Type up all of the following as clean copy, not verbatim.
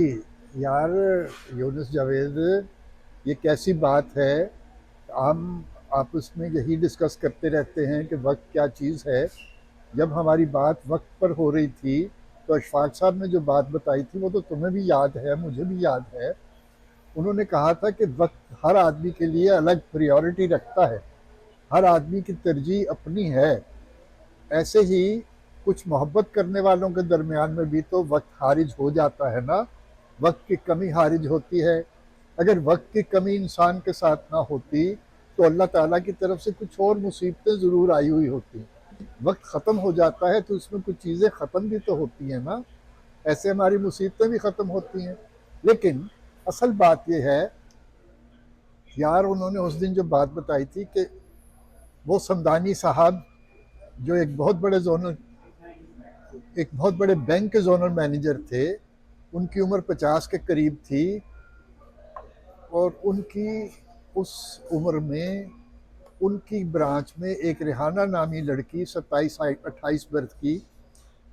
यार यूनुस जावेद, ये कैसी बात है। हम आपस में यही डिस्कस करते रहते हैं कि वक्त क्या चीज़ है। जब हमारी बात वक्त पर हो रही थी तो अशफाक साहब ने जो बात बताई थी वो तो तुम्हें भी याद है, मुझे भी याद है। उन्होंने कहा था कि वक्त हर आदमी के लिए अलग प्रायोरिटी रखता है, हर आदमी की तरजीह अपनी है। ऐसे ही कुछ मोहब्बत करने वालों के दरमियान में भी तो वक्त हारिज हो जाता है ना। वक्त की कमी हारिज होती है। अगर वक्त की कमी इंसान के साथ ना होती तो अल्लाह ताला की तरफ से कुछ और मुसीबतें ज़रूर आई हुई होती। वक्त ख़त्म हो जाता है तो उसमें कुछ चीज़ें ख़त्म भी तो होती हैं ना। ऐसे हमारी मुसीबतें भी ख़त्म होती हैं। लेकिन असल बात यह है यार, उन्होंने उस दिन जो बात बताई थी कि वो समदानी साहब जो एक बहुत बड़े बैंक के जोनल मैनेजर थे, उनकी उम्र 50 के करीब थी। और उनकी उस उम्र में उनकी ब्रांच में एक रेहाना नामी लड़की 27-28 बरस की,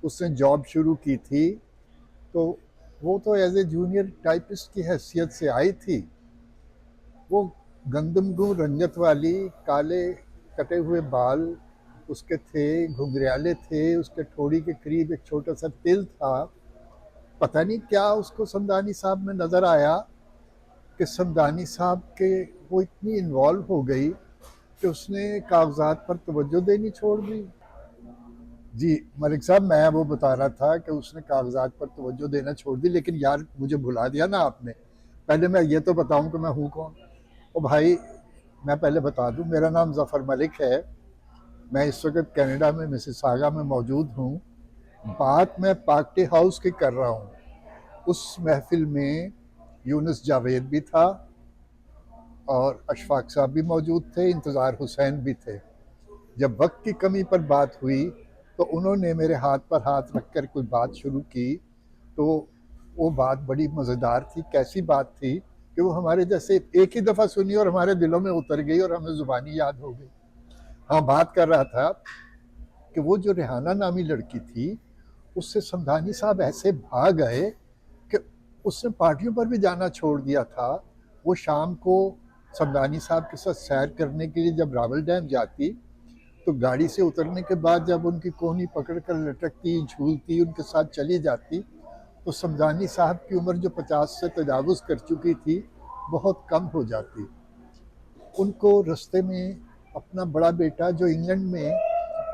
उसने जॉब शुरू की थी। तो वो तो एज ए जूनियर टाइपिस्ट की हैसियत से आई थी। वो गंदमगू रंगत वाली, काले कटे हुए बाल उसके थे, घुंघराले थे, उसके ठोड़ी के करीब एक छोटा सा तिल था। पता नहीं क्या उसको समदानी साहब में नज़र आया कि समदानी साहब के वो इतनी इन्वॉल्व हो गई कि उसने कागजात पर तवज्जो देनी छोड़ दी। जी मलिक साहब, मैं वो बता रहा था कि उसने कागजात पर तवज्जो देना छोड़ दी। लेकिन यार मुझे भुला दिया ना आपने। पहले मैं ये तो बताऊं कि मैं हूँ कौन। ओ भाई, मैं पहले बता दूं, मेरा नाम जफ़र मलिक है। मैं इस वक्त कनाडा में मिसिसागा में मौजूद हूँ। बात मैं पार्टी हाउस की कर रहा हूँ। उस महफिल में यूनुस जावेद भी था और अशफाक साहब भी मौजूद थे, इंतज़ार हुसैन भी थे। जब वक्त की कमी पर बात हुई तो उन्होंने मेरे हाथ पर हाथ रखकर कोई बात शुरू की। तो वो बात बड़ी मज़ेदार थी। कैसी बात थी कि वो हमारे जैसे एक ही दफ़ा सुनी और हमारे दिलों में उतर गई और हमें ज़ुबानी याद हो गई। हाँ, बात कर रहा था कि वो जो रेहाना नामी लड़की थी, उससे समधानी साहब ऐसे भाग गए कि उसने पार्टियों पर भी जाना छोड़ दिया था। वो शाम को समदानी साहब के साथ सैर करने के लिए जब रावल डैम जाती तो गाड़ी से उतरने के बाद जब उनकी कोहनी पकड़ कर लटकती झूलती उनके साथ चली जाती तो समदानी साहब की उम्र जो 50 से तजावुज़ कर चुकी थी, बहुत कम हो जाती। उनको रास्ते में अपना बड़ा बेटा जो इंग्लैंड में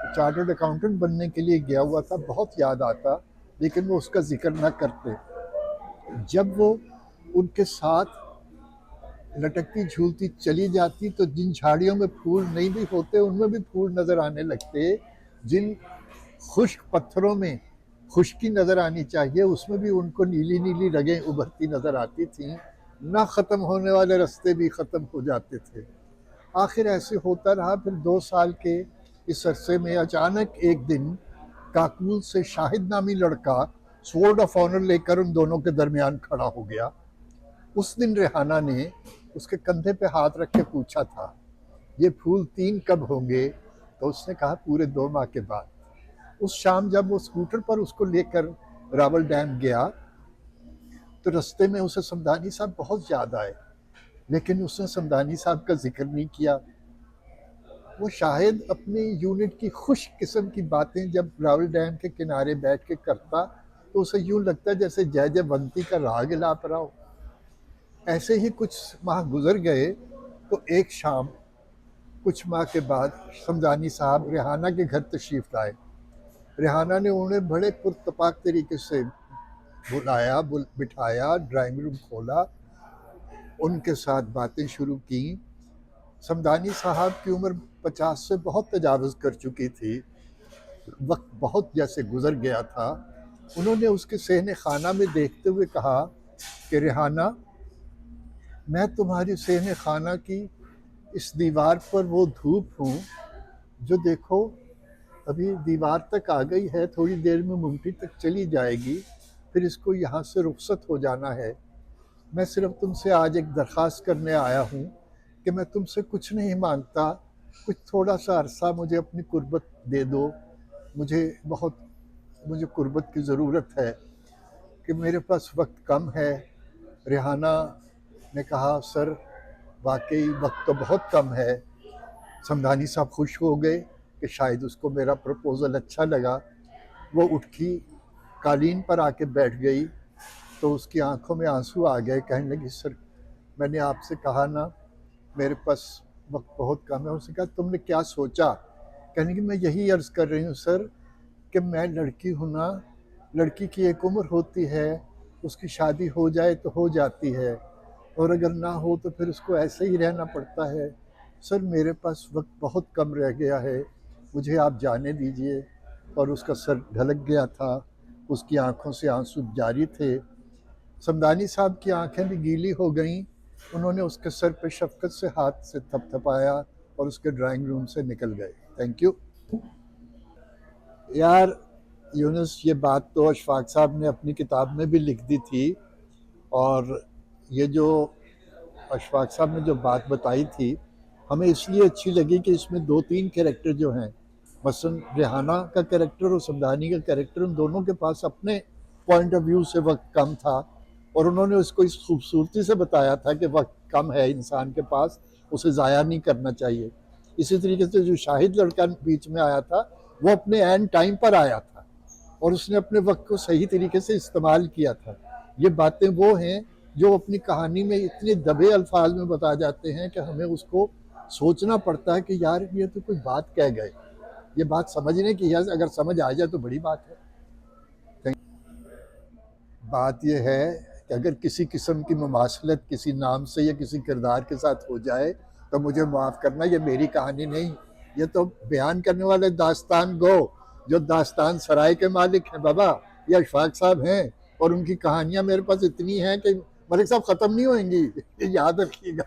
चार्टर्ड अकाउंटेंट बनने के लिए गया हुआ था बहुत याद आता, लेकिन वो उसका जिक्र न करते। जब वो उनके साथ लटकती झूलती चली जाती तो जिन झाड़ियों में फूल नहीं भी होते उनमें भी फूल नज़र आने लगते। जिन खुश्क पत्थरों में खुश्की नज़र आनी चाहिए उसमें भी उनको नीली नीली रगें उभरती नज़र आती थीं। ना ख़त्म होने वाले रास्ते भी ख़त्म हो जाते थे। आखिर ऐसे होता रहा। फिर 2 साल के इस अरसे में अचानक एक दिन काकूल से शाहिद नामी लड़का स्वॉर्ड ऑफ ऑनर लेकर उन दोनों के दरमियान खड़ा हो गया। उस दिन रेहाना ने उसके कंधे पे हाथ रख के पूछा था, ये फूल 3 कब होंगे? तो उसने कहा पूरे 2 माह के बाद। उस शाम जब वो स्कूटर पर उसको लेकर रावल डैम गया तो रास्ते में उसे समदानी साहब बहुत याद आए, लेकिन उसने समदानी साहब का जिक्र नहीं किया। वो शायद अपनी यूनिट की खुश किस्म की बातें जब रावल डैम के किनारे बैठ के करता तो उसे यूं लगता जैसे जय जयवंती का राग लाप रहा हो। ऐसे ही कुछ माह गुजर गए तो एक शाम कुछ माह के बाद समदानी साहब रेहाना के घर तशरीफ़ लाए। रेहाना ने उन्हें बड़े पुरतपाक तरीके से बुलाया, बिठाया, ड्राइंग रूम खोला, उनके साथ बातें शुरू की। समदानी साहब की उम्र 50 से बहुत तजावज़ कर चुकी थी। वक्त बहुत जैसे गुजर गया था। उन्होंने उसके सहने खाना में देखते हुए कहा कि रेहाना, मैं तुम्हारी सहने खाना की इस दीवार पर वो धूप हूँ जो देखो अभी दीवार तक आ गई है, थोड़ी देर में मुमटी तक चली जाएगी, फिर इसको यहाँ से रुखसत हो जाना है। मैं सिर्फ तुमसे आज एक दरख्वास्त करने आया हूँ कि मैं तुमसे कुछ नहीं मांगता, कुछ थोड़ा सा अरसा मुझे अपनी कुर्बत दे दो। मुझे बहुत मुझे कुर्बत की ज़रूरत है। कि मेरे पास वक्त कम है। रेहाना ने कहा सर वाकई वक्त तो बहुत कम है। समदानी साहब खुश हो गए कि शायद उसको मेरा प्रपोज़ल अच्छा लगा। वो उठी, कालीन पर आके बैठ गई, तो उसकी आंखों में आंसू आ गए। कहने लगी सर मैंने आपसे कहा ना मेरे पास वक्त बहुत कम है। उसने कहा तुमने क्या सोचा? कहने लगी मैं यही अर्ज़ कर रही हूँ सर कि मैं लड़की हूँ ना, लड़की की एक उम्र होती है, उसकी शादी हो जाए तो हो जाती है, और अगर ना हो तो फिर उसको ऐसे ही रहना पड़ता है। सर मेरे पास वक्त बहुत कम रह गया है, मुझे आप जाने दीजिए। और उसका सर ढलक गया था, उसकी आंखों से आंसू जारी थे। समदानी साहब की आंखें भी गीली हो गईं। उन्होंने उसके सर पे शफकत से हाथ से थपथपाया और उसके ड्राइंग रूम से निकल गए। Thank you. यार यूनुस, ये बात तो अशफाक साहब ने अपनी किताब में भी लिख दी थी, और ये जो अशफाक साहब ने जो बात बताई थी हमें इसलिए अच्छी लगी कि इसमें दो तीन कैरेक्टर जो हैं, मसलन रेहाना का कैरेक्टर और समदानी का कैरेक्टर, उन दोनों के पास अपने पॉइंट ऑफ व्यू से वक्त कम था, और उन्होंने उसको इस खूबसूरती से बताया था कि वक्त कम है इंसान के पास, उसे ज़ाया नहीं करना चाहिए। इसी तरीके से जो शाहिद लड़का बीच में आया था वो अपने एंड टाइम पर आया था और उसने अपने वक्त को सही तरीके से इस्तेमाल किया था। ये बातें वो हैं जो अपनी कहानी में इतने दबे अल्फाज में बता जाते हैं कि हमें उसको सोचना पड़ता है कि यार ये तो कोई बात कह गए, ये बात समझने की है, अगर समझ आ जाए तो बड़ी बात है। बात यह है कि अगर किसी किस्म की मुमासलत किसी नाम से या किसी किरदार के साथ हो जाए तो मुझे माफ़ करना, ये मेरी कहानी नहीं, ये तो बयान करने वाले दास्तान गो जो दास्तान सराय के मालिक हैं बाबा, ये अशफाक साहब हैं, और उनकी कहानियां मेरे पास इतनी हैं कि मलिक साहब ख़त्म नहीं होंगी, याद रखिएगा।